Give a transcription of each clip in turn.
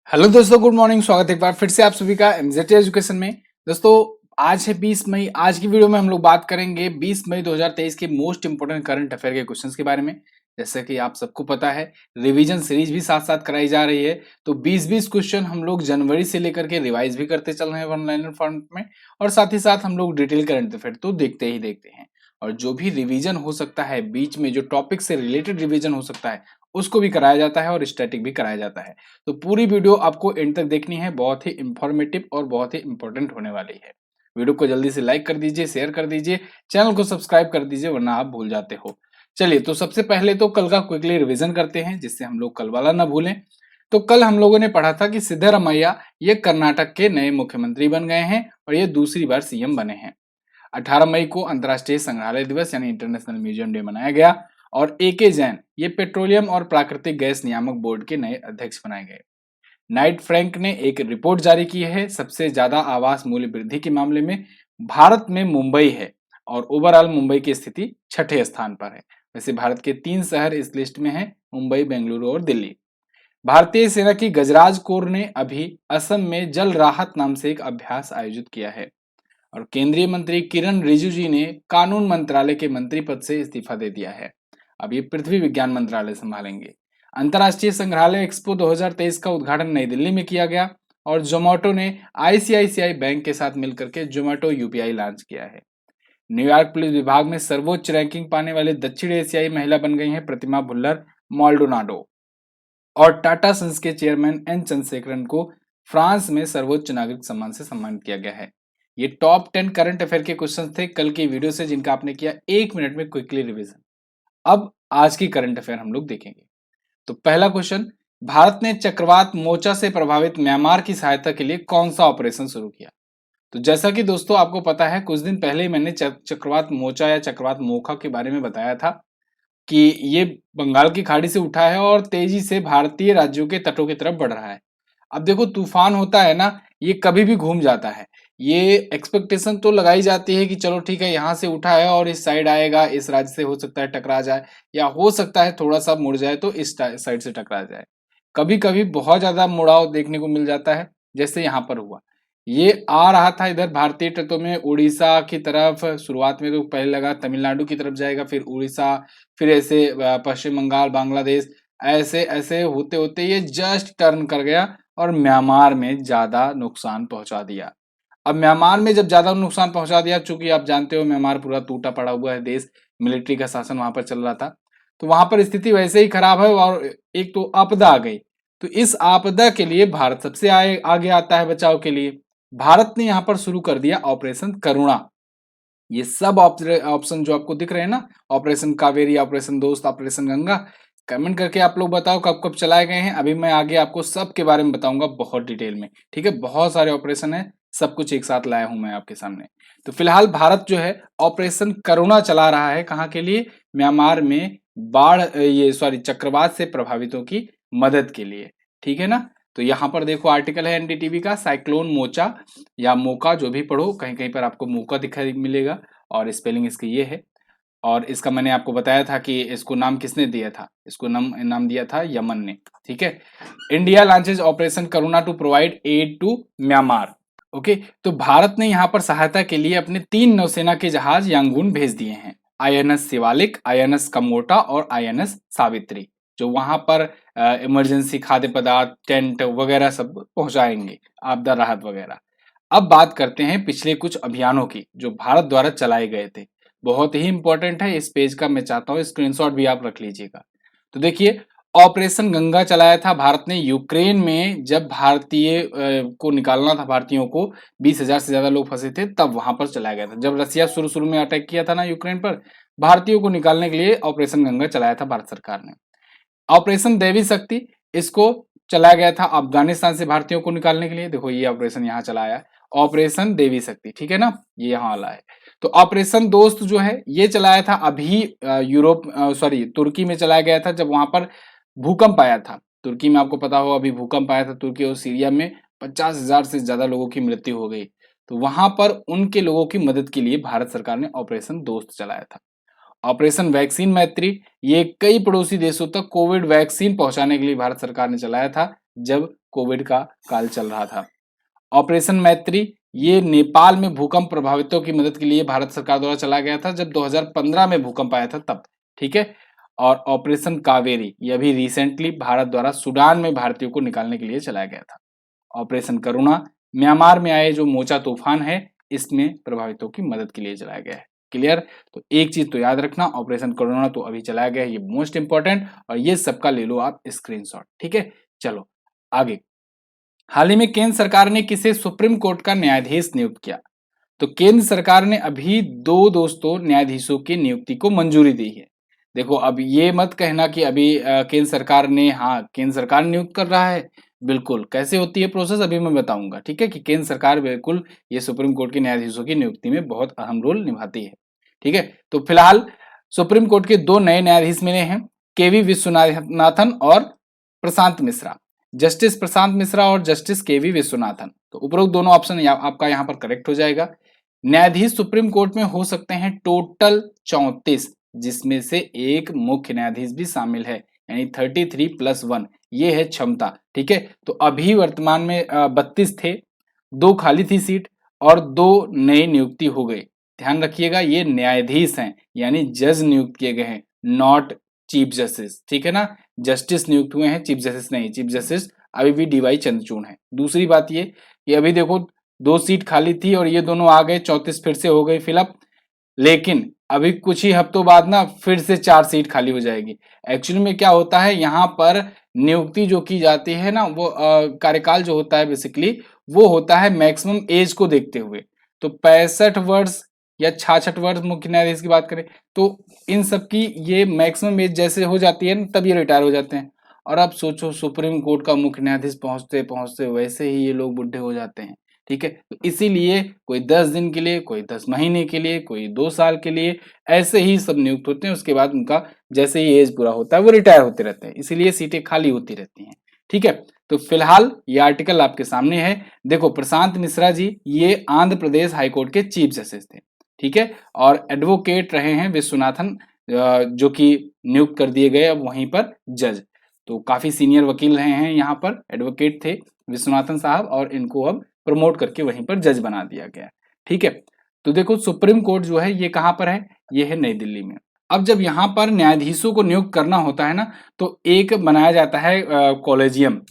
Hello दोस्तों, good morning. स्वागत है एक बार फिर से आप सभी का एमजेटी एजुकेशन में। दोस्तों, आज है 20 मई। आज की वीडियो में हम लोग बात करेंगे 20 मई 2023 के मोस्ट इंपोर्टेंट करंट अफेयर के क्वेश्चंस के बारे में। जैसे कि आप सबको पता है, रिवीजन सीरीज भी साथ साथ कराई जा रही है, तो 20-20 क्वेश्चन हम लोग जनवरी से लेकर के रिवाइज भी करते चल रहे हैं ऑनलाइन फॉर्मेट में, और साथ ही साथ हम लोग डिटेल करंट अफेयर तो देखते ही देखते हैं। और जो भी रिवीजन हो सकता है, बीच में जो टॉपिक से रिलेटेड रिवीजन हो सकता है, उसको भी कराया जाता है और स्टैटिक भी कराया जाता है। तो पूरी वीडियो आपको एंड तक देखनी है, बहुत ही इंफॉर्मेटिव और बहुत ही इंपॉर्टेंट होने वाली है। वीडियो को जल्दी से लाइक कर दीजिए, शेयर कर दीजिए, चैनल को सब्सक्राइब कर दीजिए, वरना आप भूल जाते हो। चलिए, तो सबसे पहले तो कल का क्विकली रिवीजन करते हैं, जिससे हम लोग कल वाला ना भूलें। तो कल हम लोगों ने पढ़ा था कि सिद्धरामैया ये कर्नाटक के नए मुख्यमंत्री बन गए हैं और ये दूसरी बार सीएम बने हैं। 18 मई को अंतर्राष्ट्रीय संग्रहालय दिवस यानी इंटरनेशनल म्यूजियम डे मनाया गया और ए.के. जैन ये पेट्रोलियम और प्राकृतिक गैस नियामक बोर्ड के नए अध्यक्ष बनाए गए। नाइट फ्रैंक ने एक रिपोर्ट जारी की है, सबसे ज्यादा आवास मूल्य वृद्धि के मामले में भारत में मुंबई है और ओवरऑल मुंबई की स्थिति छठे स्थान पर है। वैसे भारत के 3 शहर इस लिस्ट में हैं, मुंबई, बेंगलुरु और दिल्ली। भारतीय सेना की गजराज कोर ने अभी असम में जल राहत नाम से एक अभ्यास आयोजित किया है। और केंद्रीय मंत्री किरण रिजिजू जी ने कानून मंत्रालय के मंत्री पद से इस्तीफा दे दिया है। अब ये पृथ्वी विज्ञान मंत्रालय संभालेंगे। अंतर्राष्ट्रीय संग्रहालय एक्सपो 2023 का उद्घाटन नई दिल्ली में किया गया और जोमेटो ने आईसीआईसीआई बैंक के साथ मिलकर के जोमेटो यूपीआई लॉन्च किया है। न्यूयॉर्क पुलिस विभाग में सर्वोच्च रैंकिंग पाने वाले दक्षिण एशियाई महिला बन गई हैं प्रतिमा भुल्लर माल्डोनाडो। और टाटा सन्स के चेयरमैन एन चंद्रशेखरन को फ्रांस में सर्वोच्च नागरिक सम्मान से सम्मानित किया गया है। ये टॉप 10 करंट अफेयर के क्वेश्चन थे कल की वीडियो से, जिनका आपने किया 1 मिनट में क्विकली रिवीजन। अब आज की करंट अफेयर हम लोग देखेंगे। तो पहला क्वेश्चन, भारत ने चक्रवात मोचा से प्रभावित म्यांमार की सहायता के लिए कौन सा ऑपरेशन शुरू किया? तो जैसा कि दोस्तों आपको पता है, कुछ दिन पहले ही मैंने चक्रवात मोचा या चक्रवात मोखा के बारे में बताया था कि ये बंगाल की खाड़ी से उठा है और तेजी से भारतीय राज्यों के तटों की तरफ बढ़ रहा है। अब देखो, तूफान होता है ना, ये कभी भी घूम जाता है। ये एक्सपेक्टेशन तो लगाई जाती है कि चलो ठीक है, यहाँ से उठा है और इस साइड आएगा, इस राज्य से हो सकता है टकरा जाए, या हो सकता है थोड़ा सा मुड़ जाए तो इस साइड से टकरा जाए। कभी कभी बहुत ज्यादा मुड़ाव देखने को मिल जाता है, जैसे यहाँ पर हुआ। ये आ रहा था इधर भारतीय तटों में उड़ीसा की तरफ। शुरुआत में तो पहले लगा तमिलनाडु की तरफ जाएगा, फिर उड़ीसा, फिर ऐसे पश्चिम बंगाल, बांग्लादेश, ऐसे ऐसे होते होते ये जस्ट टर्न कर गया और म्यांमार में ज्यादा नुकसान पहुंचा दिया। अब म्यांमार में जब ज्यादा नुकसान पहुंचा दिया, चूंकि आप जानते हो म्यांमार पूरा टूटा पड़ा हुआ है देश, मिलिट्री का शासन वहां पर चल रहा था, तो वहां पर स्थिति वैसे ही खराब है और एक तो आपदा आ गई। तो इस आपदा के लिए भारत सबसे आगे आता है बचाव के लिए। भारत ने यहाँ पर शुरू कर दिया ऑपरेशन करुणा। ये सब ऑप्शन जो आपको दिख रहे हैं ना, ऑपरेशन कावेरी, ऑपरेशन दोस्त, ऑपरेशन गंगा, कमेंट करके आप लोग बताओ कब कब चलाए गए हैं। अभी मैं आगे आपको सब के बारे में बताऊंगा बहुत डिटेल में। ठीक है, बहुत सारे ऑपरेशन है, सब कुछ एक साथ लाया हूं मैं आपके सामने। तो फिलहाल भारत जो है ऑपरेशन करुणा चला रहा है, कहाँ के लिए? म्यांमार में बाढ़, ये सॉरी, चक्रवात से प्रभावितों की मदद के लिए। ठीक है ना? तो यहाँ पर देखो आर्टिकल है एनडीटीवी का, साइक्लोन मोचा या मोका, जो भी पढ़ो, कहीं कहीं पर आपको मोका दिखाई मिलेगा और स्पेलिंग इसकी ये है। और इसका मैंने आपको बताया था कि इसको नाम किसने दिया था, इसको नाम दिया था यमन ने। ठीक है, India launches operation Karuna to provide aid to Myanmar. Okay, तो भारत ने यहाँ पर सहायता के लिए अपने 3 नौसेना के जहाज यांगून भेज दिए हैं, आईएनएस शिवालिक, आईएनएस कमोटा और आईएनएस सावित्री, जो वहां पर इमरजेंसी खाद्य पदार्थ, टेंट वगैरह सब पहुंचाएंगे, आपदा राहत वगैरह। अब बात करते हैं पिछले कुछ अभियानों की जो भारत द्वारा चलाए गए थे। बहुत ही इंपॉर्टेंट है, इस पेज का मैं चाहता हूं स्क्रीनशॉट भी आप रख लीजिएगा। तो देखिए, ऑपरेशन गंगा चलाया था भारत ने यूक्रेन में, जब भारतीय को निकालना था, भारतीयों को 20,000 से ज्यादा लोग फंसे थे, तब वहां पर चलाया गया था। जब रसिया शुरू शुरू में अटैक किया था ना यूक्रेन पर, भारतीयों को निकालने के लिए ऑपरेशन गंगा चलाया था भारत सरकार ने। ऑपरेशन देवी शक्ति, इसको चलाया गया था अफगानिस्तान से भारतीयों को निकालने के लिए। देखो ये ऑपरेशन यहाँ चलाया है, ऑपरेशन देवी शक्ति। ठीक है ना, ये यहाँ वाला है। तो ऑपरेशन दोस्त जो है ये चलाया था अभी यूरोप, सॉरी, तुर्की में चलाया गया था, जब वहां पर भूकंप आया था। तुर्की में आपको पता हो अभी भूकंप आया था, तुर्की और सीरिया में 50,000 से ज्यादा लोगों की मृत्यु हो गई। तो वहां पर उनके लोगों की मदद के लिए भारत सरकार ने ऑपरेशन दोस्त चलाया था। ऑपरेशन वैक्सीन मैत्री, ये कई पड़ोसी देशों तक कोविड वैक्सीन पहुंचाने के लिए भारत सरकार ने चलाया था, जब कोविड का काल चल रहा था। ऑपरेशन मैत्री, ये नेपाल में भूकंप प्रभावितों की मदद के लिए भारत सरकार द्वारा चला गया था, जब 2015 में भूकंप आया था तब। ठीक है। और ऑपरेशन कावेरी, ये अभी रिसेंटली भारत द्वारा सूडान में भारतीयों को निकालने के लिए चलाया गया था। ऑपरेशन करुणा, म्यांमार में आए जो मोचा तूफान है, इसमें प्रभावितों की मदद के लिए चलाया गया है। क्लियर। तो एक चीज तो याद रखना, ऑपरेशन करुणा तो अभी चलाया गया है, ये मोस्ट इंपॉर्टेंट, और ये सबका ले लो आप स्क्रीनशॉट। ठीक है। चलो आगे। हाल ही में केंद्र सरकार ने किसे सुप्रीम कोर्ट का न्यायाधीश नियुक्त किया? तो केंद्र सरकार ने अभी दो दोस्तों न्यायाधीशों की नियुक्ति को मंजूरी दी है। देखो, अब ये मत कहना कि अभी केंद्र सरकार ने, हाँ केंद्र सरकार नियुक्त कर रहा है, बिल्कुल। कैसे होती है प्रोसेस अभी मैं बताऊंगा। ठीक है, कि केंद्र सरकार बिल्कुल ये सुप्रीम कोर्ट के न्यायाधीशों की नियुक्ति में बहुत अहम रोल निभाती है। ठीक है। तो फिलहाल सुप्रीम कोर्ट के दो नए न्यायाधीश मिले हैं, केवी विश्वनाथन और प्रशांत मिश्रा। जस्टिस प्रशांत मिश्रा और जस्टिस केवी विश्वनाथन। तो उपरोक्त दोनों ऑप्शन आपका यहाँ पर करेक्ट हो जाएगा। न्यायाधीश सुप्रीम कोर्ट में हो सकते हैं टोटल 34, जिसमें से एक मुख्य न्यायाधीश भी शामिल है, यानी 33+1, ये है क्षमता। ठीक है। तो अभी वर्तमान में 32 थे, 2 खाली थी सीट और 2 नई नियुक्ति हो गई। ध्यान रखिएगा, ये न्यायाधीश हैं, यानी जज नियुक्त किए गए हैं, नॉट चीफ जस्टिस। ठीक है ना, जस्टिस नियुक्त हुए हैं, चीफ जस्टिस नहीं। चीफ जस्टिस अभी भी डीवाई चंद्रचूड़ है। दूसरी बात ये कि अभी देखो 2 सीट खाली थी और ये दोनों आ गए, 34 फिर से हो गई फिलअप। लेकिन अभी कुछ ही हफ्तों बाद ना फिर से 4 सीट खाली हो जाएगी। एक्चुअली में क्या होता है, यहाँ पर नियुक्ति जो की जाती है ना, वो कार्यकाल जो होता है बेसिकली वो होता है मैक्सिमम एज को देखते हुए। तो 65 वर्ष या 66 वर्ष मुख्य न्यायाधीश की बात करें तो इन सब की ये मैक्सिमम एज जैसे हो जाती है ना, तब ये रिटायर हो जाते हैं। और अब सोचो सुप्रीम कोर्ट का मुख्य न्यायाधीश पहुंचते पहुंचते वैसे ही ये लोग बुढ़े हो जाते हैं। ठीक है। तो इसीलिए कोई 10 दिन के लिए, कोई 10 महीने के लिए, कोई 2 साल के लिए, ऐसे ही सब नियुक्त होते हैं। उसके बाद उनका जैसे ही एज पूरा होता है वो रिटायर होते रहते हैं, इसीलिए सीटें खाली होती रहती हैं। ठीक है। तो फिलहाल ये आर्टिकल आपके सामने है। देखो, प्रशांत मिश्रा जी ये आंध्र प्रदेश हाईकोर्ट के चीफ जस्टिस थे। ठीक है। और एडवोकेट रहे हैं विश्वनाथन, जो कि नियुक्त कर दिए गए अब वहीं पर जज। तो काफी सीनियर वकील रहे हैं, यहाँ पर एडवोकेट थे विश्वनाथन साहब, और इनको अब प्रमोट करके वहीं पर जज बना दिया गया। ठीक है। तो देखो, सुप्रीम कोर्ट जो है ये कहां पर है, ये है नई दिल्ली में। अब जब यहाँ पर न्यायाधीशों को नियुक्त करना होता है ना, तो एक बनाया जाता है कॉलेजियम।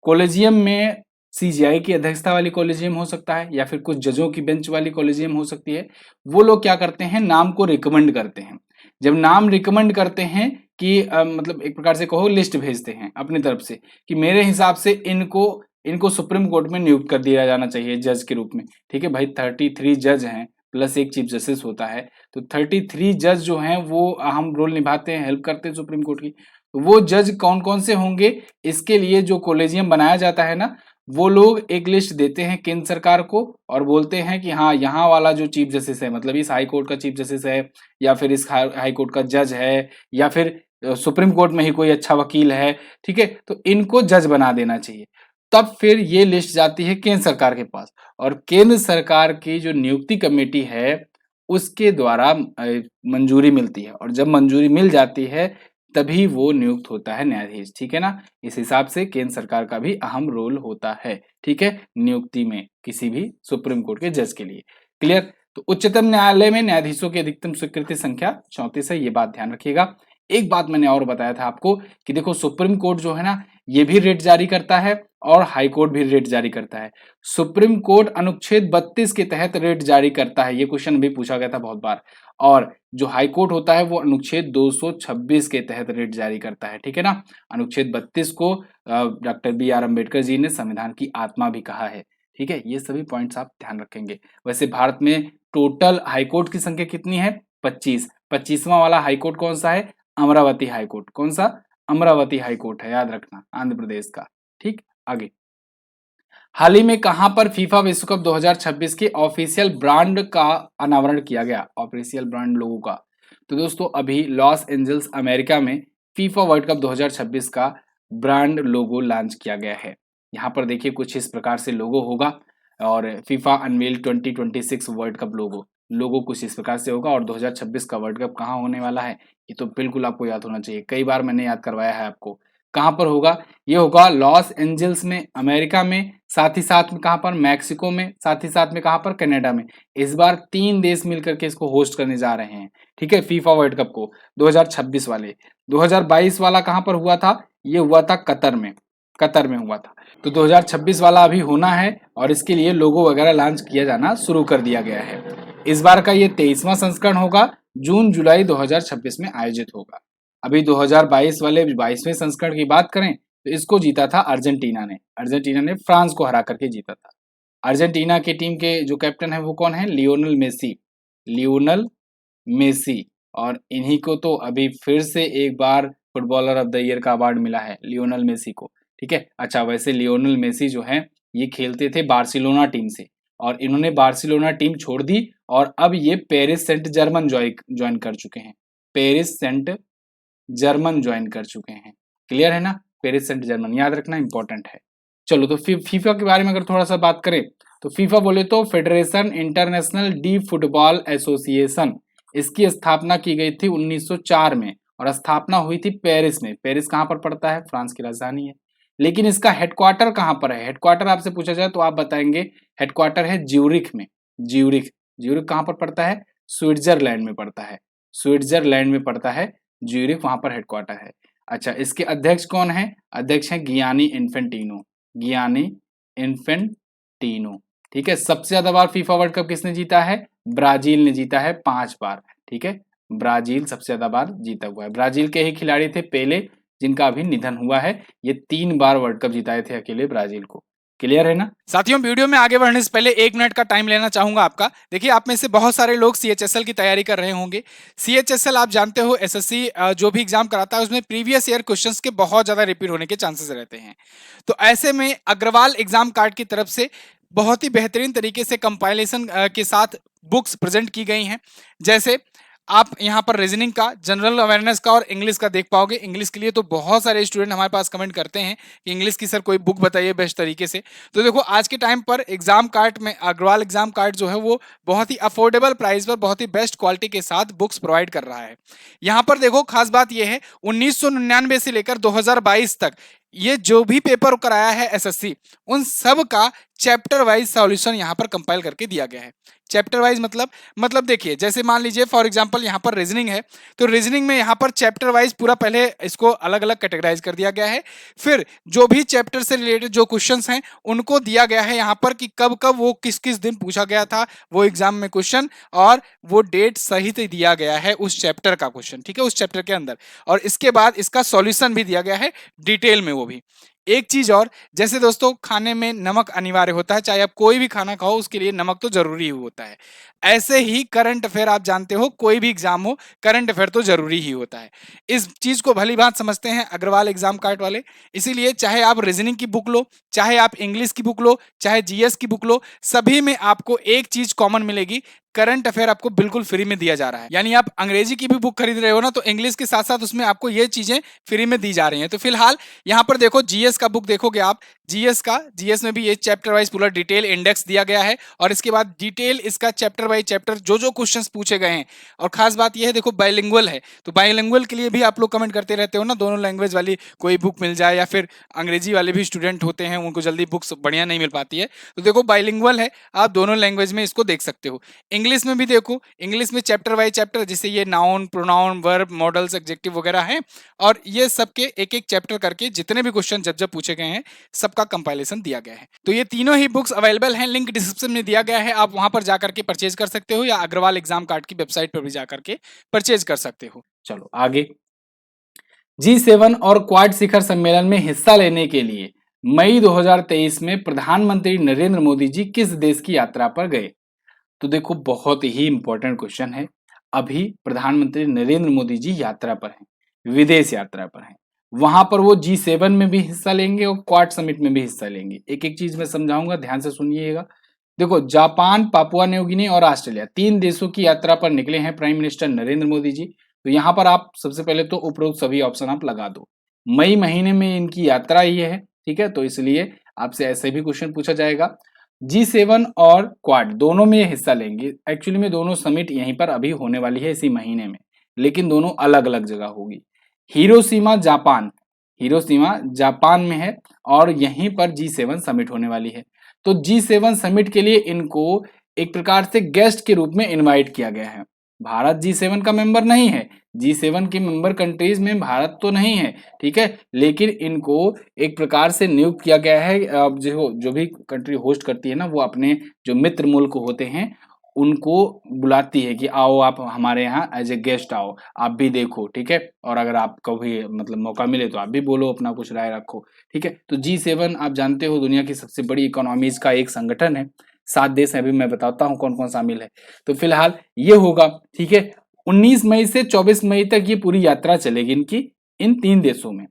कॉलेजियम में सीजीआई की अध्यक्षता वाली कॉलेजियम हो सकता है, या फिर कुछ जजों की बेंच वाली कॉलेजियम हो सकती है। वो लोग क्या करते हैं, नाम को रिकमेंड करते हैं। जब नाम रिकमेंड करते हैं कि मतलब एक प्रकार से कहो लिस्ट भेजते हैं अपनी तरफ से कि मेरे हिसाब से इनको सुप्रीम कोर्ट में नियुक्त कर दिया जाना चाहिए जज के रूप में। ठीक है भाई, 33 जज हैं प्लस एक चीफ जस्टिस होता है, तो 33 जज जो हैं वो अहम रोल निभाते हैं, हेल्प करते हैं सुप्रीम कोर्ट की। तो वो जज कौन कौन से होंगे, इसके लिए जो कॉलेजियम बनाया जाता है ना, वो लोग एक लिस्ट देते हैं केंद्र सरकार को और बोलते हैं कि हाँ यहाँ वाला जो चीफ जस्टिस है, मतलब इस हाई कोर्ट का चीफ जस्टिस है, या फिर इस हाई कोर्ट का जज है, या फिर सुप्रीम कोर्ट में ही कोई अच्छा वकील है, ठीक है, तो इनको जज बना देना चाहिए। तब फिर ये लिस्ट जाती है केंद्र सरकार के पास, और केंद्र सरकार की जो नियुक्ति कमेटी है उसके द्वारा मंजूरी मिलती है, और जब मंजूरी मिल जाती है तभी वो नियुक्त होता है न्यायाधीश। ठीक है ना, इस हिसाब से केंद्र सरकार का भी अहम रोल होता है। ठीक है, नियुक्ति में किसी भी सुप्रीम कोर्ट के जज के लिए। क्लियर। तो उच्चतम न्यायालय में न्यायाधीशों की अधिकतम स्वीकृति संख्या 34 है, ये बात ध्यान रखिएगा। एक बात मैंने और बताया था आपको कि देखो सुप्रीम कोर्ट जो है ना, ये भी रेट जारी करता है और हाई कोर्ट भी रेट जारी करता है। सुप्रीम कोर्ट अनुच्छेद 32 के तहत रेट जारी करता है, ये क्वेश्चन भी पूछा गया था बहुत बार। और जो हाई कोर्ट होता है वो अनुच्छेद 226 के तहत रेट जारी करता है। ठीक है ना, अनुच्छेद 32 को डॉक्टर BR अम्बेडकर जी ने संविधान की आत्मा भी कहा है। ठीक है, ये सभी पॉइंट्स आप ध्यान रखेंगे। वैसे भारत में टोटल हाई कोर्ट की संख्या कितनी है, 25। 25वां वाला हाई कोर्ट कौन सा है, अमरावती हाई कोर्ट। कौन सा, अमरावती हाई कोर्ट है, याद रखना, आंध्र प्रदेश का। ठीक, आगे। हाल ही में कहां पर फीफा विश्व कप 2026 के ऑफिशियल ब्रांड का अनावरण किया गया, ऑफिशियल ब्रांड लोगो का? तो दोस्तों अभी लॉस एंजल्स अमेरिका में फीफा वर्ल्ड कप 2026 का ब्रांड लोगो लॉन्च किया गया है। यहाँ पर देखिए कुछ इस प्रकार से लोगो होगा, और फीफा अनवील 2026 वर्ल्ड कप लोगो कुछ इस प्रकार से होगा। और 2026 का वर्ल्ड कप कहाँ होने वाला है, ये तो बिल्कुल आपको याद होना चाहिए, कई बार मैंने याद करवाया है आपको। कहाँ पर होगा? ये होगा लॉस एंजल्स में, अमेरिका में, साथ ही साथ में कहाँ पर? मैक्सिको में, साथ ही साथ में कहाँ पर? कनाडा में। इस बार 3 देश मिलकर के इसको होस्ट करने जा रहे हैं, ठीक है, फीफा वर्ल्ड कप को 2026 वाले। 2022 वाला कहाँ पर हुआ था? ये हुआ था कतर में, कतर में हुआ था। तो 2026 वाला अभी होना है और इसके लिए लोगो वगैरह लॉन्च किया जाना शुरू कर दिया गया है। इस बार का ये 23वां संस्करण होगा, जून जुलाई 2026 में आयोजित होगा। अभी 2022 वाले 22वें संस्करण की बात करें तो इसको जीता था अर्जेंटीना ने। अर्जेंटीना ने फ्रांस को हरा करके जीता था। अर्जेंटीना की टीम के जो कैप्टन है वो कौन है? Lionel Messi, Lionel Messi. और इन्हीं को तो अभी फिर से एक बार फुटबॉलर ऑफ द ईयर का अवार्ड मिला है, लियोनल मेसी को, ठीक है। अच्छा, वैसे लियोनल मेसी जो है ये खेलते थे बार्सिलोना टीम से और इन्होंने बार्सिलोना टीम छोड़ दी और अब ये पेरिस सेंट जर्मन ज्वाइन कर चुके हैं। पेरिस सेंट जर्मन ज्वाइन कर चुके हैं। क्लियर है ना? पेरिस सेंट जर्मन याद रखना इंपॉर्टेंट है। चलो, तो फीफा के बारे में अगर थोड़ा सा बात करें तो फीफा बोले तो federation international D football association, इसकी स्थापना की गई थी 1904 में और स्थापना हुई थी पेरिस में। पेरिस कहाँ पर पड़ता है? फ्रांस की राजधानी है। लेकिन इसका हेडक्वार्टर कहाँ पर है? हेडक्वार्टर आपसे पूछा जाए तो आप बताएंगे हेडक्वार्टर है ज्यूरिख में। ज्यूरिख, ज्यूरिख कहाँ पर पड़ता है? स्विट्जरलैंड में पड़ता है। स्विट्जरलैंड में पड़ता है ज्यूरिख, वहां पर हेडक्वार्टर है। अच्छा, इसके अध्यक्ष कौन है? अध्यक्ष हैं गियानी इन्फेंटिनो, गियानी इन्फेंटिनो, ठीक है। सबसे ज्यादा बार फीफा वर्ल्ड कप किसने जीता है? ब्राजील ने जीता है 5 बार, ठीक है। ब्राजील सबसे ज्यादा बार जीता हुआ है। ब्राजील के ही खिलाड़ी थे पेले, जिनका अभी निधन हुआ है। ये 3 बार वर्ल्ड कप जिताए थे अकेले ब्राजील को। क्लियर है ना? साथियों, वीडियो में आगे बढ़ने से पहले 1 मिनट का टाइम लेना चाहूंगा आपका। देखिए, आप में से बहुत सारे लोग सीएचएसएल की तैयारी कर रहे होंगे। सीएचएसएल आप जानते हो एसएससी जो भी एग्जाम कराता है उसमें प्रीवियस ईयर क्वेश्चंस के बहुत ज्यादा रिपीट होने के चांसेस रहते हैं। तो ऐसे में अग्रवाल एग्जाम कार्ड की तरफ से बहुत ही बेहतरीन तरीके से कंपाइलेशन के साथ बुक्स प्रेजेंट की गई हैं। जैसे आप यहाँ पर रीजनिंग का, जनरल अवेयरनेस का और इंग्लिश का देख पाओगे। इंग्लिश के लिए तो बहुत सारे स्टूडेंट हमारे पास कमेंट करते हैं कि इंग्लिश की सर कोई बुक बताइए बेस्ट तरीके से। तो देखो, आज के टाइम पर एग्जाम कार्ड में अग्रवाल एग्जाम कार्ड जो है वो बहुत ही अफोर्डेबल प्राइस पर बहुत ही बेस्ट क्वालिटी के साथ बुक्स प्रोवाइड कर रहा है। यहाँ पर देखो, खास बात यह है 1999 से लेकर 2022 तक ये जो भी पेपर कराया है एसएससी, उन सब का चैप्टर वाइज सॉल्यूशन यहाँ पर कंपाइल करके दिया गया है। चैप्टर वाइज मतलब देखिए, जैसे मान लीजिए फॉर एग्जांपल यहाँ पर रीजनिंग है, तो रीजनिंग में यहाँ पर चैप्टर वाइज पूरा पहले इसको अलग अलग कैटेगराइज कर दिया गया है। फिर जो भी चैप्टर से रिलेटेड जो क्वेश्चंस हैं उनको दिया गया है यहाँ पर कि कब कब वो किस किस दिन पूछा गया था वो एग्जाम में क्वेश्चन, और वो डेट सहित दिया गया है उस चैप्टर का क्वेश्चन, ठीक है, उस चैप्टर के अंदर। और इसके बाद इसका सॉल्यूशन भी दिया गया है डिटेल में, वो भी। एक चीज और, जैसे दोस्तों खाने में नमक अनिवार्य होता है, चाहे आप कोई भी खाना खाओ उसके लिए नमक तो जरूरी ही होता है। ऐसे ही करंट अफेयर आप जानते हो, कोई भी एग्जाम हो करंट अफेयर तो जरूरी ही होता है। इस चीज को भली बात समझते हैं अग्रवाल एग्जाम कार्ड वाले। इसीलिए चाहे आप रीजनिंग की बुक लो, चाहे आप इंग्लिश की बुक लो, चाहे जीएस की बुक लो, सभी में आपको एक चीज कॉमन मिलेगी, करंट अफेयर आपको बिल्कुल फ्री में दिया जा रहा है। यानी आप अंग्रेजी की भी बुक खरीद रहे हो ना, तो इंग्लिश के साथ साथ उसमें आपको ये चीजें फ्री में दी जा रही हैं। तो फिलहाल यहाँ पर देखो, जीएस का बुक देखोगे आप, जीएस में भी ये चैप्टर वाइज पूरा डिटेल इंडेक्स दिया गया है और इसके बाद डिटेल इसका चैप्टर बाय चैप्टर जो जो क्वेश्चंस पूछे गए हैं। और खास बात ये है, देखो बाइलिंगुअल है, तो बाइलिंगुअल के लिए भी आप लोग कमेंट करते रहते हो ना, दोनों लैंग्वेज वाली कोई बुक मिल जाए, या फिर अंग्रेजी वाले भी स्टूडेंट होते हैं उनको जल्दी बुक्स बढ़िया नहीं मिल पाती है, तो देखो बाइलिंगुअल है, आप दोनों लैंग्वेज में इसको देख सकते हो। इंग्लिश में भी देखो, इंग्लिश में चैप्टर बाय चैप्टर, जैसे ये noun, pronoun, verb, models, adjective वगैरह है, और ये सबके एक एक चैप्टर करके जितने भी क्वेश्चन जब जब पूछे गए हैं सबका कंपाइलेशन दिया गया है। तो ये तीनों ही बुक्स अवेलेबल हैं, लिंक डिस्क्रिप्शन में दिया गया है, आप वहां पर जाकर के परचेज कर सकते हो, या अग्रवाल एग्जाम कार्ड की वेबसाइट पर भी जाकर के परचेज कर सकते हो। चलो आगे, G7 और क्वाड शिखर सम्मेलन में हिस्सा लेने के लिए मई 2023 में प्रधानमंत्री नरेंद्र मोदी जी किस देश की यात्रा पर गए? तो देखो, बहुत ही इंपॉर्टेंट क्वेश्चन है। अभी प्रधानमंत्री नरेंद्र मोदी जी यात्रा पर हैं, विदेश यात्रा पर हैं। वहां पर वो G7 में भी हिस्सा लेंगे और क्वाड समिट में भी हिस्सा लेंगे। एक एक चीज मैं समझाऊंगा, ध्यान से सुनिएगा। देखो, जापान, पापुआ न्यू गिनी और ऑस्ट्रेलिया, 3 देशों की यात्रा पर निकले हैं प्राइम मिनिस्टर नरेंद्र मोदी जी। तो यहाँ पर आप सबसे पहले तो उपरोक्त सभी ऑप्शन आप लगा दो। मई महीने में इनकी यात्रा ये है, ठीक है, तो इसलिए आपसे ऐसे भी क्वेश्चन पूछा जाएगा। G7 और क्वाड दोनों में हिस्सा लेंगे। एक्चुअली में दोनों समिट यहीं पर अभी होने वाली है इसी महीने में, लेकिन दोनों अलग अलग जगह होगी। हिरोशिमा जापान, हिरोशिमा जापान में है और यहीं पर G7 समिट होने वाली है। तो G7 समिट के लिए इनको एक प्रकार से गेस्ट के रूप में इनवाइट किया गया है। भारत G7 का मेंबर नहीं है, G7 की मेंबर कंट्रीज में भारत तो नहीं है, ठीक है, लेकिन इनको एक प्रकार से नियुक्त किया गया है। जो भी कंट्री होस्ट करती है ना, वो अपने जो मित्र मुल्क होते हैं उनको बुलाती है कि आओ आप हमारे यहाँ एज ए गेस्ट आओ, आप भी देखो, ठीक है, और अगर आपको भी मतलब मौका मिले तो आप भी बोलो, अपना कुछ राय रखो, ठीक है। तो G7 आप जानते हो दुनिया की सबसे बड़ी इकोनॉमीज का एक संगठन है। 7 देश हैं, अभी मैं बताता हूँ कौन कौन शामिल है। तो फिलहाल ये होगा, ठीक है। 19 मई से 24 मई तक ये पूरी यात्रा चलेगी इनकी इन 3 देशों में।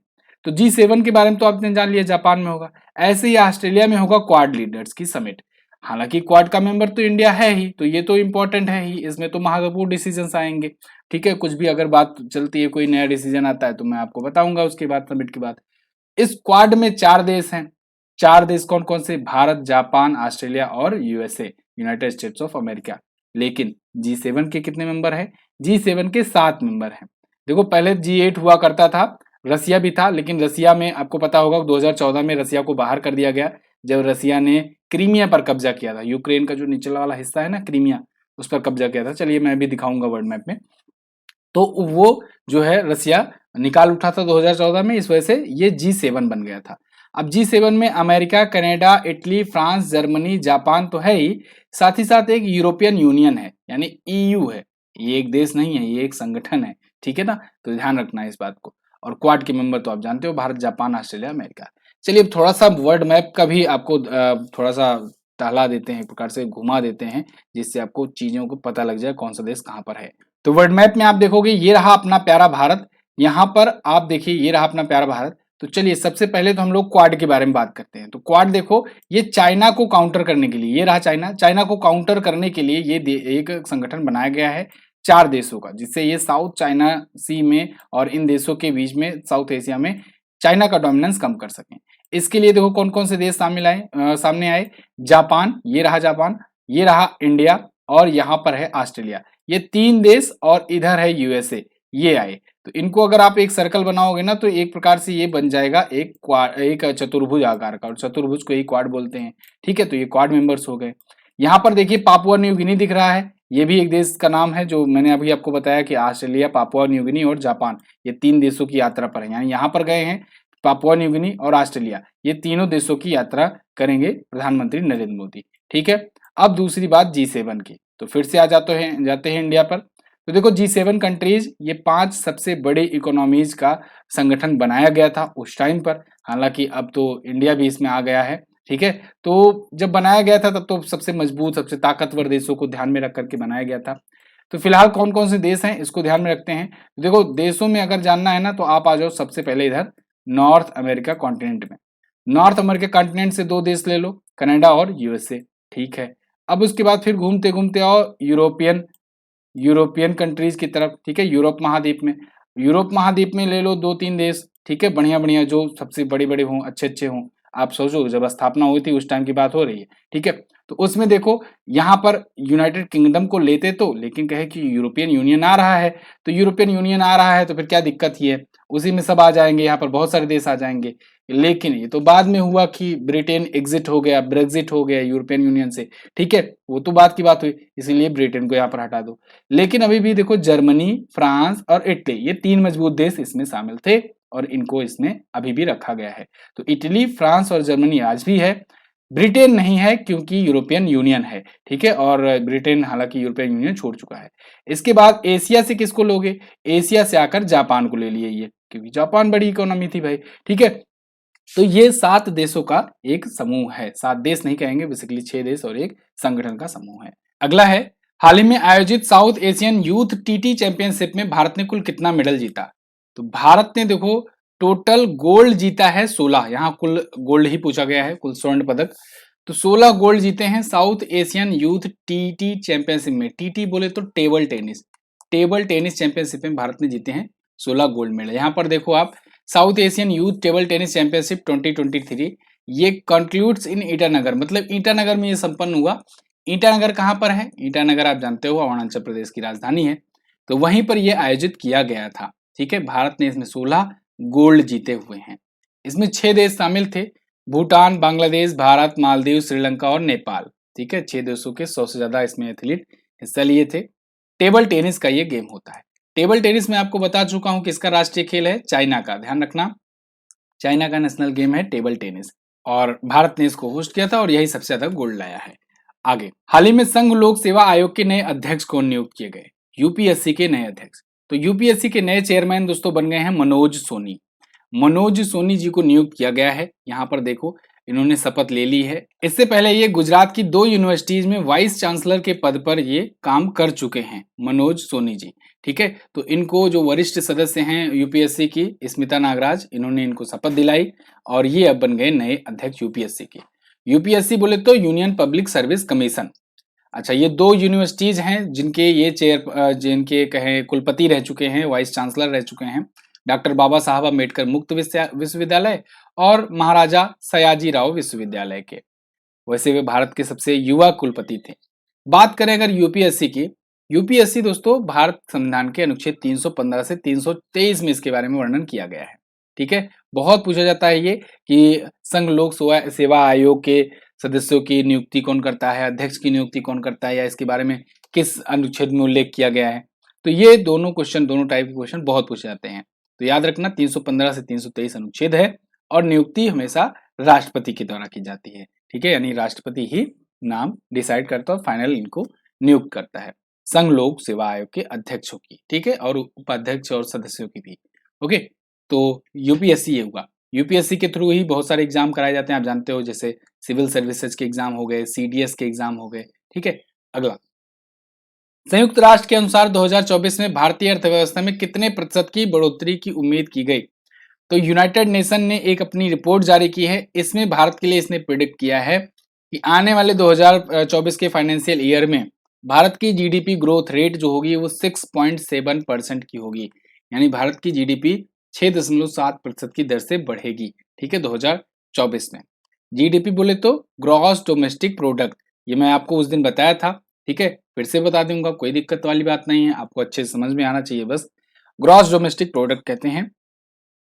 तो G7 के बारे में तो आपने जान लिया, जापान में होगा। ऐसे ही ऑस्ट्रेलिया में होगा क्वाड लीडर्स की समिट। हालांकि क्वाड का मेंबर तो इंडिया है ही, तो ये तो इंपॉर्टेंट है ही, इसमें तो महत्वपूर्ण डिसीजंस आएंगे, ठीक है। कुछ भी अगर बात चलती है, कोई नया डिसीजन आता है तो मैं आपको बताऊंगा उसके बाद, समिट के बाद। इस क्वाड में 4 देश हैं। 4 देश कौन कौन से? भारत, जापान, ऑस्ट्रेलिया और USA, United states of America. लेकिन G7 के कितने मेंबर हैं? G7 के 7 मेंबर हैं। देखो पहले G8 हुआ करता था, रसिया भी था, लेकिन रसिया में आपको पता होगा 2014 में रसिया को बाहर कर दिया गया, जब रसिया ने क्रीमिया पर कब्जा किया था। यूक्रेन का जो निचला वाला हिस्सा है ना, क्रीमिया, उस पर कब्जा किया था। चलिए मैं भी दिखाऊंगा वर्ल्ड मैप में। तो वो जो है रसिया निकाल उठा था 2014 में, इस वजह से ये G7 बन गया था। अब G7 में America, Canada, Italy, France, Germany, Japan तो है ही, साथ ही साथ एक यूरोपियन यूनियन है, यानी EU है। ये एक देश नहीं है, ये एक संगठन है, ठीक है ना। तो ध्यान रखना है इस बात को। और क्वाड के मेंबर तो आप जानते हो, भारत, जापान, ऑस्ट्रेलिया, अमेरिका। चलिए अब थोड़ा सा वर्ल्ड मैप का भी आपको थोड़ा सा टहला देते हैं, एक प्रकार से घुमा देते हैं, जिससे आपको चीजों को पता लग जाए कौन सा देश कहाँ पर है। तो वर्ल्ड मैप में आप देखोगे ये रहा अपना प्यारा भारत, यहाँ पर आप देखिए ये रहा अपना प्यारा भारत। तो चलिए सबसे पहले तो हम लोग क्वाड के बारे में बात करते हैं। तो क्वाड देखो, ये चाइना को काउंटर करने के लिए, ये रहा चाइना, चाइना को काउंटर करने के लिए ये एक संगठन बनाया गया है 4 देशों का, जिससे ये साउथ चाइना सी में और इन देशों के बीच में, साउथ एशिया में चाइना का डोमिनेंस कम कर सकें। इसके लिए देखो कौन कौन से देश सामने आए। जापान, ये रहा जापान, ये रहा इंडिया, और यहाँ पर है ऑस्ट्रेलिया। ये 3 देश, और इधर है यूएसए, ये आए। तो इनको अगर आप एक सर्कल बनाओगे ना, तो एक प्रकार से ये बन जाएगा एक चतुर्भुज आकार का, और चतुर्भुज को ही क्वाड बोलते हैं, ठीक है। तो ये क्वाड मेंबर्स हो गए। यहाँ पर देखिए पापुआ न्यू गिनी दिख रहा है, ये भी एक देश का नाम है, जो मैंने अभी आपको बताया कि ऑस्ट्रेलिया, पापुआ न्यू गिनी और जापान, ये 3 देशों की यात्रा पर है। यानी यहाँ पर गए हैं पापुआ न्यू गिनी और ऑस्ट्रेलिया, ये तीनों देशों की यात्रा करेंगे प्रधानमंत्री नरेंद्र मोदी, ठीक है। अब दूसरी बात G7 की, तो फिर से जाते हैं इंडिया पर। तो देखो G7 कंट्रीज, ये 5 सबसे बड़े इकोनॉमीज का संगठन बनाया गया था उस टाइम पर। हालांकि अब तो इंडिया भी इसमें आ गया है, ठीक है। तो जब बनाया गया था तब तो सबसे मजबूत, सबसे ताकतवर देशों को ध्यान में रख करके बनाया गया था। तो फिलहाल कौन कौन से देश हैं इसको ध्यान में रखते हैं। देखो देशों में अगर जानना है ना, तो आप आ जाओ सबसे पहले इधर नॉर्थ अमेरिका कॉन्टिनेंट में। नॉर्थ अमेरिका कॉन्टिनेंट से 2 देश ले लो, कनाडा और यूएसए, ठीक है। अब उसके बाद फिर घूमते घूमते आओ यूरोपियन कंट्रीज की तरफ, ठीक है। यूरोप महाद्वीप में ले लो 2-3 देश, ठीक है, बढ़िया बढ़िया, जो सबसे बड़े बड़े हों, अच्छे अच्छे हों। आप सोचो जब स्थापना हुई थी उस टाइम की बात हो रही है, ठीक है। तो उसमें देखो यहाँ पर यूनाइटेड किंगडम को लेते तो, लेकिन कहे कि यूरोपियन यूनियन आ रहा है, तो यूरोपियन यूनियन आ रहा है तो फिर क्या दिक्कत ही है, उसी में सब आ जाएंगे, यहाँ पर बहुत सारे देश आ जाएंगे। लेकिन ये तो बाद में हुआ कि ब्रिटेन एग्जिट हो गया, ब्रेग्जिट हो गया यूरोपियन यूनियन से, ठीक है, वो तो बात की बात हुई, इसीलिए ब्रिटेन को यहाँ पर हटा दो। लेकिन अभी भी देखो जर्मनी, फ्रांस और इटली, ये 3 मजबूत देश इसमें शामिल थे, और इनको इसमें अभी भी रखा गया है। तो इटली, फ्रांस और जर्मनी आज भी है, ब्रिटेन नहीं है क्योंकि यूरोपियन यूनियन है, ठीक है, और ब्रिटेन हालांकि यूरोपियन यूनियन छोड़ चुका है। इसके बाद एशिया से किसको लोगे? एशिया से आकर जापान को ले लिए ये, क्योंकि जापान बड़ी इकोनॉमी थी भाई, ठीक है। तो ये 7 देशों का एक समूह है, 7 देश नहीं कहेंगे, बेसिकली 6 देश और एक संगठन का समूह है। अगला है, हाल ही में आयोजित south Asian youth TT championship में भारत ने कुल कितना मेडल जीता? तो भारत ने देखो टोटल गोल्ड जीता है 16, यहाँ कुल गोल्ड ही पूछा गया है, कुल स्वर्ण पदक। तो 16 गोल्ड जीते हैं south Asian youth TT championship में। टीटी बोले तो टेबल टेनिस चैंपियनशिप में भारत ने जीते हैं 16 गोल्ड मेडल। यहाँ पर देखो आप, south Asian youth table tennis championship 2023, ये कंक्लूड्स इन ईटानगर, मतलब ईटानगर में ये संपन्न हुआ। ईटानगर कहाँ पर है? ईटानगर आप जानते हो अरुणाचल प्रदेश की राजधानी है, तो वहीं पर यह आयोजित किया गया था, ठीक है। भारत ने इसमें 16 गोल्ड जीते हुए हैं। इसमें 6 देश शामिल थे, भूटान, बांग्लादेश, भारत, मालदीव, श्रीलंका और नेपाल। ठीक है, 6 देशों के 100 से ज्यादा इसमें एथलीट हिस्सा लिए थे। टेबल टेनिस का ये गेम होता है। टेबल टेनिस में आपको बता चुका हूं किसका राष्ट्रीय खेल है, चाइना का, ध्यान रखना। चाइना का नेशनल गेम है टेबल टेनिस और भारत ने इसको होस्ट किया था और यही सबसे ज्यादा गोल्ड लाया है। आगे, हाल ही में संघ लोक सेवा आयोग के नए अध्यक्ष कौन नियुक्त किए गए, यूपीएससी के नए अध्यक्ष। तो यूपीएससी के नए चेयरमैन दोस्तों बन गए हैं मनोज सोनी। मनोज सोनी जी को नियुक्त किया गया है। यहाँ पर देखो, इन्होंने शपथ ले ली है। इससे पहले ये गुजरात की 2 यूनिवर्सिटीज में वाइस चांसलर के पद पर ये काम कर चुके हैं, मनोज सोनी जी। ठीक है, तो इनको जो वरिष्ठ सदस्य हैं यूपीएससी की, स्मिता नागराज, इन्होंने इनको शपथ दिलाई और ये अब बन गए नए अध्यक्ष यूपीएससी के। यूपीएससी बोले तो यूनियन पब्लिक सर्विस कमीशन। अच्छा, ये 2 यूनिवर्सिटीज हैं जिनके ये जिनके कहें कुलपति रह चुके हैं, वाइस चांसलर रह चुके हैं, डॉक्टर बाबा साहब अम्बेडकर मुक्त विश्वविद्यालय और महाराजा सयाजीराव विश्वविद्यालय के। वैसे वे भारत के सबसे युवा कुलपति थे। बात करें अगर यूपीएससी की, यूपीएससी दोस्तों भारत संविधान के अनुच्छेद 315 से 323 में इसके बारे में वर्णन किया गया है। ठीक है, बहुत पूछा जाता है ये कि संघ लोक सेवा आयोग के सदस्यों की नियुक्ति कौन करता है, अध्यक्ष की नियुक्ति कौन करता है, या इसके बारे में किस अनुच्छेद में उल्लेख किया गया है। तो ये दोनों टाइप के क्वेश्चन बहुत पूछे जाते हैं। तो याद रखना 315 से 323 अनुच्छेद है और नियुक्ति हमेशा राष्ट्रपति के द्वारा की जाती है। ठीक है, यानी राष्ट्रपति ही नाम डिसाइड करता है और फाइनल इनको नियुक्त करता है, संघ लोक सेवा आयोग के अध्यक्षों की। ठीक है, और उपाध्यक्ष और सदस्यों की भी। ओके, तो यूपीएससी ये हुआ। यूपीएससी के थ्रू ही बहुत सारे एग्जाम कराए जाते हैं, आप जानते हो, जैसे सिविल सर्विसेज के एग्जाम हो गए, सीडीएस के एग्जाम हो गए। ठीक है, अगला, संयुक्त राष्ट्र के अनुसार 2024 में भारतीय अर्थव्यवस्था में कितने प्रतिशत की बढ़ोतरी की उम्मीद की गई। तो यूनाइटेड नेशन ने एक अपनी रिपोर्ट जारी की है, इसमें भारत के लिए इसने प्रिडिक्ट किया है कि आने वाले 2024 के फाइनेंशियल ईयर में भारत की जीडीपी ग्रोथ रेट जो होगी वो 6.7% की होगी, यानी भारत की जीडीपी 6.7% की दर से बढ़ेगी। ठीक है, 2024 में। जीडीपी बोले तो ग्रॉस डोमेस्टिक प्रोडक्ट, ये मैं आपको उस दिन बताया था। ठीक है, फिर से बता दूंगा, कोई दिक्कत वाली बात नहीं है, आपको अच्छे से समझ में आना चाहिए बस। ग्रॉस डोमेस्टिक प्रोडक्ट कहते हैं।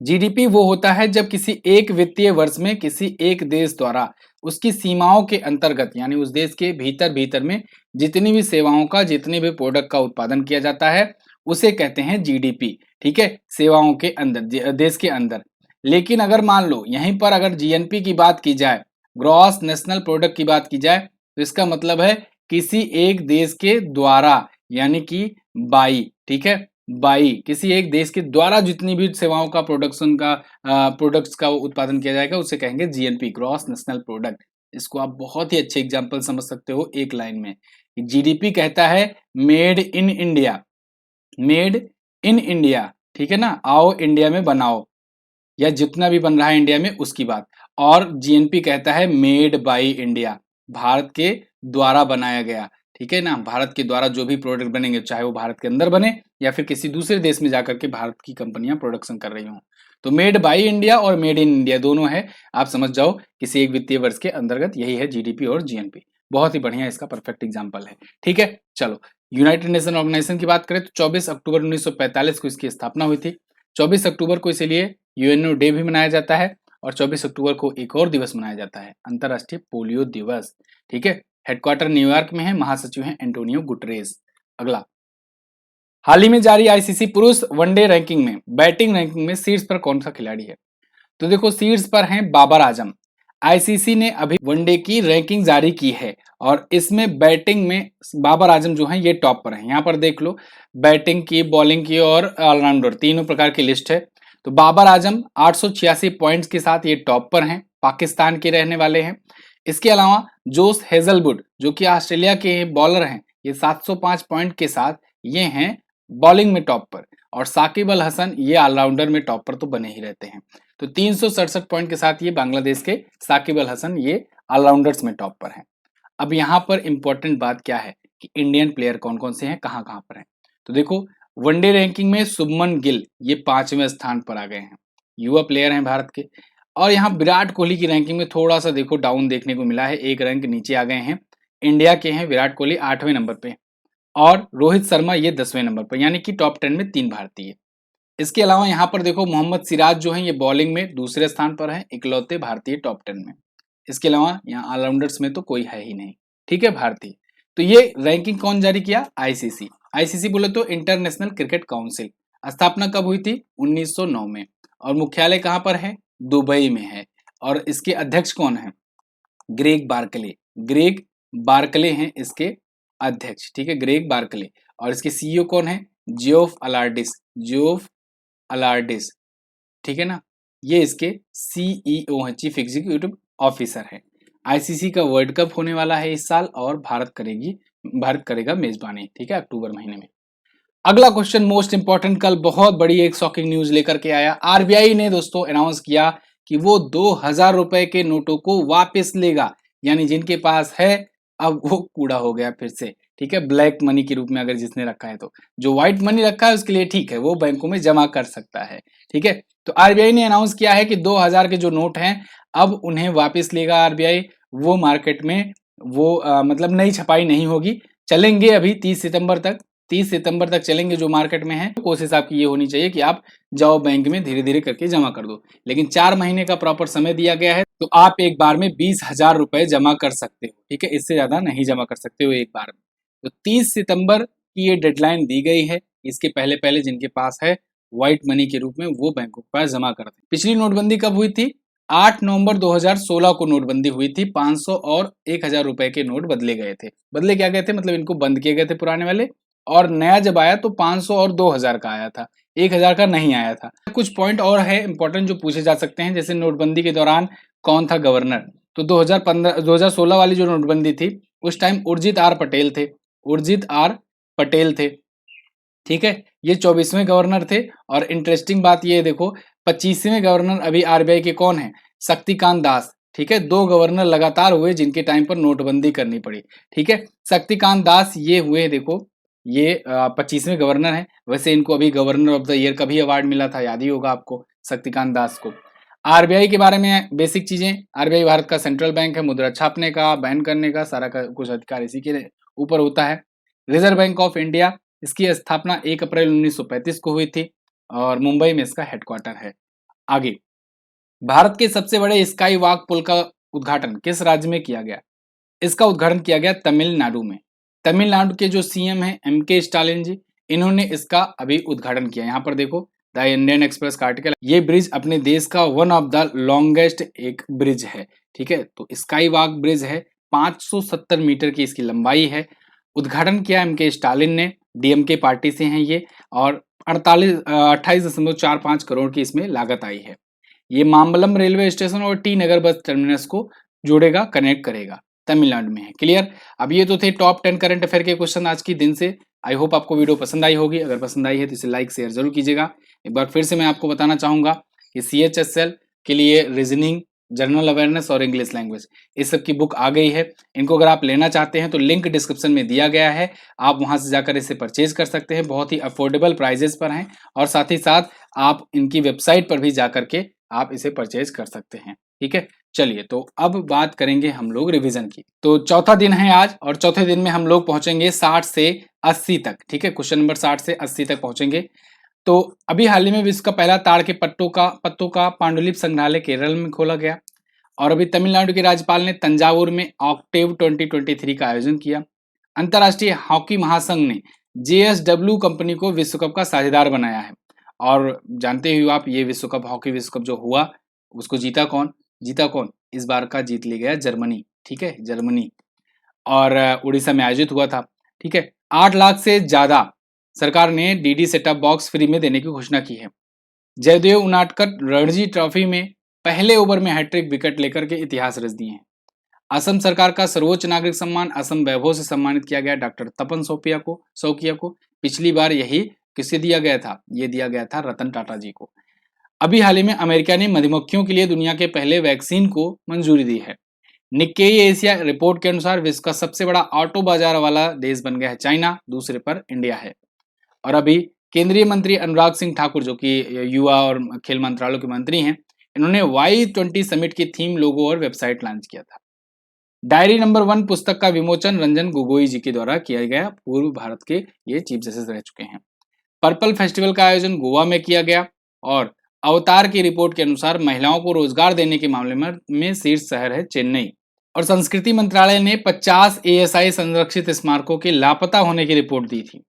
जीडीपी वो होता है जब किसी एक वित्तीय वर्ष में किसी एक देश द्वारा उसकी सीमाओं के अंतर्गत, यानी उस देश के भीतर में जितनी भी सेवाओं का, जितने भी प्रोडक्ट का उत्पादन किया जाता है उसे कहते हैं जीडीपी। ठीक है, सेवाओं के अंदर, देश के अंदर। लेकिन अगर मान लो यहीं पर अगर जीएनपी की बात की जाए, ग्रॉस नेशनल प्रोडक्ट की बात की जाए, तो इसका मतलब है किसी एक देश के द्वारा, यानी कि बाई। ठीक है, बाई, किसी एक देश के द्वारा जितनी भी सेवाओं का प्रोडक्ट्स का उत्पादन किया जाएगा उसे कहेंगे जीएनपी, ग्रॉस नेशनल प्रोडक्ट। इसको आप बहुत ही अच्छे एग्जांपल समझ सकते हो एक लाइन में। जीडीपी कहता है made in India, made in India. ठीक है ना, आओ इंडिया में बनाओ, या जितना भी बन रहा है इंडिया में उसकी बात। और जीएनपी कहता है मेड बाई इंडिया, भारत के द्वारा बनाया गया। ठीक है ना, भारत के द्वारा जो भी प्रोडक्ट बनेंगे, चाहे वो भारत के अंदर बने या फिर किसी दूसरे देश में जाकर के भारत की कंपनियां प्रोडक्शन कर रही हों। तो मेड बाई इंडिया और मेड इन इंडिया दोनों है, आप समझ जाओ किसी एक वित्तीय वर्ष के अंतर्गत, यही है जीडीपी और जीएनपी। बहुत ही बढ़िया इसका परफेक्ट एग्जाम्पल है। ठीक है, चलो, यूनाइटेड नेशन ऑर्गेनाइजेशन की बात करें तो 24 अक्टूबर 1945 को इसकी स्थापना हुई थी। 24 अक्टूबर को इसीलिए यूएनओ डे भी मनाया जाता है और 24 अक्टूबर को एक और दिवस मनाया जाता है, अंतर्राष्ट्रीय पोलियो दिवस। ठीक है, हेडक्वार्टर न्यूयॉर्क में है, महासचिव हैं एंटोनियो गुटरेस। अगला, हाल ही में जारी आईसीसी पुरुष वनडे रैंकिंग में, बैटिंग रैंकिंग में शीर्ष पर कौन सा खिलाड़ी है। तो देखो, शीर्ष पर हैं बाबर आजम। आईसीसी ने अभी वनडे की रैंकिंग जारी की है और इसमें बैटिंग में बाबर आजम जो है ये टॉप पर है। यहाँ पर देख लो, बैटिंग की, बॉलिंग की और ऑलराउंडर तीनों प्रकार की लिस्ट है। तो बाबर आजम 886 पॉइंट्स के साथ ये टॉप पर हैं, पाकिस्तान के रहने वाले हैं। इसके अलावा जोश हेजलवुड जो कि ऑस्ट्रेलिया के बॉलर हैं, ये 705 पॉइंट के साथ ये हैं बॉलिंग में टॉप पर। और साकिब अल हसन ये ऑलराउंडर में टॉप पर तो बने ही रहते हैं। तो 367 पॉइंट के साथ ये बांग्लादेश के साकिब अल हसन ये ऑलराउंडर्स में टॉप पर हैं। अब यहाँ पर इंपॉर्टेंट बात क्या है कि इंडियन प्लेयर कौन कौन से हैं, कहाँ कहाँ पर हैं। तो देखो, वनडे रैंकिंग में शुभमन गिल ये 5वें स्थान पर आ गए हैं, युवा प्लेयर हैं भारत के। और यहाँ विराट कोहली की रैंकिंग में थोड़ा सा देखो डाउन देखने को मिला है, एक रैंक नीचे आ गए हैं। इंडिया के हैं विराट कोहली 8वें नंबर पे और रोहित शर्मा ये 10वें नंबर पर, यानी कि टॉप 10 में 3 भारतीय। इसके अलावा यहाँ पर देखो मोहम्मद सिराज जो है ये बॉलिंग में दूसरे स्थान पर है, इकलौते भारतीय टॉप 10 में। इसके अलावा यहाँ ऑलराउंडर्स में तो कोई है ही नहीं, ठीक है, भारतीय। तो ये रैंकिंग कौन जारी किया? आईसीसी। आईसीसी बोले तो इंटरनेशनल क्रिकेट काउंसिल। स्थापना कब हुई थी? 1909 में। और मुख्यालय कहाँ पर है? दुबई में है। और इसके अध्यक्ष कौन है? Greg Barclay. ग्रेग बार्कले हैं इसके अध्यक्ष, ठीक है, ग्रेग बार्कले। और इसके सीईओ कौन है? जियोफ अलार्डिस। जियोफ अलार्डिस, ठीक है ना, ये इसके सीईओ हैं, चीफ एग्जीक्यूटिव ऑफिसर है। आईसीसी का वर्ल्ड कप होने वाला है इस साल और भारत करेगा मेजबानी, ठीक है, अक्टूबर महीने में। अगला क्वेश्चन मोस्ट इंपॉर्टेंट, कल बहुत बड़ी एक शॉकिंग न्यूज लेकर के आया। आरबीआई ने दोस्तों अनाउंस किया कि वो 2000 रुपए के नोटों को वापस लेगा, यानी जिनके पास है अब वो कूड़ा हो गया फिर से, ठीक है, ब्लैक मनी के रूप में अगर जिसने रखा है तो। जो व्हाइट मनी रखा है उसके लिए ठीक है, वो बैंकों में जमा कर सकता है, ठीक है। तो आरबीआई ने अनाउंस किया है कि 2000 के जो नोट हैं अब उन्हें वापस लेगा आरबीआई। वो मार्केट में वो मतलब नई छपाई नहीं होगी, चलेंगे अभी 30 सितंबर तक। 30 सितंबर तक चलेंगे जो मार्केट में है। कोशिश आपकी ये होनी चाहिए कि आप जाओ बैंक में धीरे धीरे करके जमा कर दो, लेकिन 4 महीने का प्रॉपर समय दिया गया है, तो आप एक बार में 20,000 रुपए जमा कर सकते हो, ठीक है, इससे ज्यादा नहीं जमा कर सकते हो एक बार में। तो 30 सितंबर की ये डेडलाइन दी गई है। इसके पहले पहले जिनके पास है व्हाइट मनी के रूप में वो बैंकों के पास जमा करते हैं। पिछली नोटबंदी कब हुई थी? 8 नवंबर 2016 को नोटबंदी हुई थी। 500 और 1000 रुपए के नोट बदले गए थे। बदले क्या गए थे? मतलब इनको बंद किए गए थे पुराने वाले, और नया जब आया तो 500 और 2000 का आया था, 1000 का नहीं आया था। कुछ पॉइंट और है इंपॉर्टेंट जो पूछे जा सकते हैं, जैसे नोटबंदी के दौरान कौन था गवर्नर? तो 2016 वाली जो नोटबंदी थी उस टाइम उर्जित आर पटेल थे। उर्जित आर पटेल थे, ठीक है, ये 24वें गवर्नर थे। और इंटरेस्टिंग बात ये देखो, 25वें गवर्नर अभी आरबीआई के कौन है? शक्तिकांत दास, ठीक है। 2 गवर्नर लगातार हुए जिनके टाइम पर नोटबंदी करनी पड़ी, ठीक है। शक्तिकांत दास ये हुए, देखो ये 25वें गवर्नर है। वैसे इनको अभी गवर्नर ऑफ द ईयर का भी अवार्ड मिला था, याद ही होगा आपको, शक्तिकांत दास को। आरबीआई के बारे में बेसिक चीजें, आरबीआई भारत का सेंट्रल बैंक है, मुद्रा छापने का, बैन करने का सारा का कुछ अधिकार इसी के ऊपर होता है। रिजर्व बैंक ऑफ इंडिया, इसकी स्थापना 1 अप्रैल 1935 को हुई थी और मुंबई में इसका हेडक्वार्टर है। आगे, भारत के सबसे बड़े स्काई वॉक पुल का उद्घाटन किस राज्य में किया गया? इसका उद्घाटन किया गया तमिलनाडु में। तमिलनाडु के जो सीएम हैं एमके स्टालिन जी, इन्होंने इसका अभी उद्घाटन किया। यहाँ पर देखो द इंडियन एक्सप्रेस का आर्टिकल, ये ब्रिज अपने देश का वन ऑफ द लॉन्गेस्ट एक ब्रिज है, ठीक है। तो स्काई वॉक ब्रिज है, 570 मीटर की इसकी लंबाई है। उद्घाटन किया एमके स्टालिन ने, डीएमके पार्टी से हैं ये, और 28.45 करोड़ की इसमें लागत आई है। ये मामबलम रेलवे स्टेशन और टी नगर बस टर्मिनस को जोड़ेगा, कनेक्ट करेगा, तमिलनाडु में है। क्लियर? अब ये तो थे टॉप 10 करंट अफेयर के क्वेश्चन आज की दिन से। आई होप आपको वीडियो पसंद आई होगी। अगर पसंद आई है तो इसे लाइक शेयर जरूर कीजिएगा। एक बार फिर से मैं आपको बताना चाहूंगा कि CHSL के लिए रीजनिंग, जनरल अवेयरनेस और इंग्लिश लैंग्वेज, इस सब की बुक आ गई है। इनको अगर आप लेना चाहते हैं तो लिंक डिस्क्रिप्शन में दिया गया है, आप वहां से जाकर इसे परचेज कर सकते हैं। बहुत ही अफोर्डेबल प्राइजेस पर हैं, और साथ ही साथ आप इनकी वेबसाइट पर भी जाकर के आप इसे परचेज कर सकते हैं, ठीक है। चलिए, तो अब बात करेंगे हम लोग रिवीजन की। तो चौथा दिन है आज, और चौथे दिन में हम लोग पहुंचेंगे 60 से 80 तक, ठीक है, क्वेश्चन नंबर 60 से 80 तक पहुंचेंगे। तो अभी हाल ही में विश्व का पहला ताड़ के पत्तों का पांडुलिपि संग्रहालय केरल में खोला गया। और अभी तमिलनाडु के राज्यपाल ने तंजावुर में ऑक्टेव 2023 का आयोजन किया। अंतर्राष्ट्रीय हॉकी महासंघ ने JSW कंपनी को विश्व कप का साझेदार बनाया है। और जानते ही हो आप, ये विश्व कप, हॉकी विश्व कप जो हुआ उसको जीता कौन? इस बार का जीत ले गया जर्मनी, ठीक है, जर्मनी। और उड़ीसा में आयोजित हुआ था, ठीक है। 8 लाख से ज्यादा सरकार ने डीडी सेटअप बॉक्स फ्री में देने की घोषणा की है। जयदेव उनादकट रणजी ट्रॉफी में पहले ओवर में हैट्रिक विकेट लेकर के इतिहास रच दिए हैं। असम सरकार का सर्वोच्च नागरिक सम्मान असम वैभव से सम्मानित किया गया डॉक्टर तपन शौकिया को। पिछली बार यही किसे दिया गया था? ये दिया गया था रतन टाटा जी को। अभी हाल ही में अमेरिका ने मधुमक्खियों के लिए दुनिया के पहले वैक्सीन को मंजूरी दी है। निक्केई एशिया रिपोर्ट के अनुसार विश्व का सबसे बड़ा ऑटो बाजार वाला देश बन गया है चाइना, दूसरे पर इंडिया है। और अभी केंद्रीय मंत्री अनुराग सिंह ठाकुर, जो कि युवा और खेल मंत्रालय के मंत्री हैं, इन्होंने Y20 समिट की थीम, लोगो और वेबसाइट लॉन्च किया था। डायरी नंबर 1 पुस्तक का विमोचन रंजन गोगोई जी के द्वारा किया गया। पूर्व भारत के ये चीफ जस्टिस रह चुके हैं। पर्पल फेस्टिवल का आयोजन गोवा में किया गया। और अवतार की रिपोर्ट के अनुसार महिलाओं को रोजगार देने के मामले में शीर्ष शहर है चेन्नई। और संस्कृति मंत्रालय ने 50 एएसआई संरक्षित स्मारकों के लापता होने की रिपोर्ट दी थी।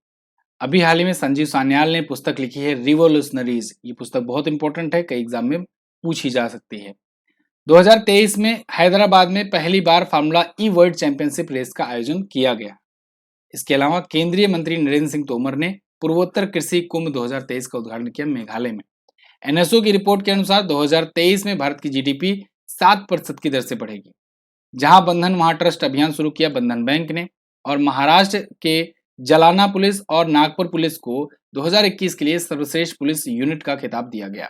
अभी हाल ही में संजीव सान्याल ने पुस्तक लिखी है रिवोल्यूशनरीज। ये पुस्तक बहुत इंपॉर्टेंट है, कई एग्जाम में पूछी जा सकती है। 2023 में हैदराबाद में पहली बार फार्मूला ई वर्ल्ड चैंपियनशिप रेस का आयोजन किया गया। इसके अलावा केंद्रीय मंत्री नरेंद्र सिंह तोमर ने पूर्वोत्तर कृषि कुंभ 2023 का उद्घाटन किया मेघालय में। एनएसओ की रिपोर्ट के अनुसार 2023 में भारत की जीडीपी 7% की दर से बढ़ेगी। जहां बंधन महाट्रस्ट अभियान शुरू किया बंधन बैंक ने। और महाराष्ट्र के जलाना पुलिस और नागपुर पुलिस को 2021 के लिए सर्वश्रेष्ठ पुलिस यूनिट का खिताब दिया गया।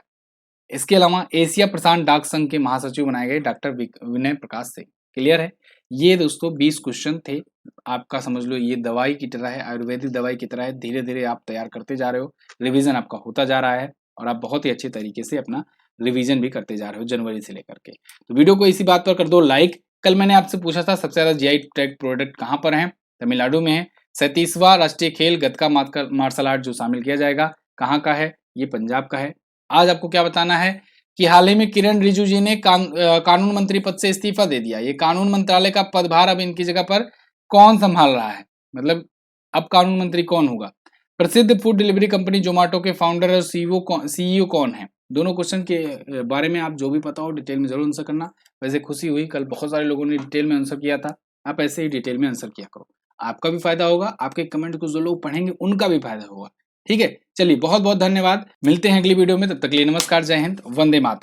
इसके अलावा एशिया प्रशांत डाक संघ के महासचिव बनाए गए डॉक्टर विनय प्रकाश से। क्लियर है। ये दोस्तों 20 क्वेश्चन थे। आपका समझ लो ये दवाई की तरह है, आयुर्वेदिक दवाई की तरह है। धीरे धीरे आप तैयार करते जा रहे हो, रिवीजन आपका होता जा रहा है और आप बहुत ही अच्छे तरीके से अपना रिवीजन भी करते जा रहे हो जनवरी से लेकर के। तो वीडियो को इसी बात पर कर दो लाइक। कल मैंने आपसे पूछा था सबसे ज्यादा जीआई टैग प्रोडक्ट कहाँ पर है। तमिलनाडु में है। 37वां राष्ट्रीय खेल गतका मार्शल आर्ट जो शामिल किया जाएगा कहाँ का है, ये पंजाब का है। आज आपको क्या बताना है कि हाल ही में किरण रिजिजू जी ने कानून मंत्री पद से इस्तीफा दे दिया। ये कानून मंत्रालय का पदभार अब इनकी जगह पर कौन संभाल रहा है, मतलब अब कानून मंत्री कौन होगा। प्रसिद्ध फूड डिलीवरी कंपनी जोमेटो के फाउंडर और सीईओ कौन है। दोनों क्वेश्चन के बारे में आप जो भी पता हो डिटेल में जरूर आंसर करना। वैसे खुशी हुई कल बहुत सारे लोगों ने डिटेल में आंसर किया था। आप ऐसे ही डिटेल में आंसर किया करो, आपका भी फायदा होगा, आपके कमेंट को जो लोग पढ़ेंगे उनका भी फायदा होगा। ठीक है, चलिए बहुत बहुत धन्यवाद। मिलते हैं अगली वीडियो में, तब तक के लिए नमस्कार, जय हिंद, वंदे मातरम।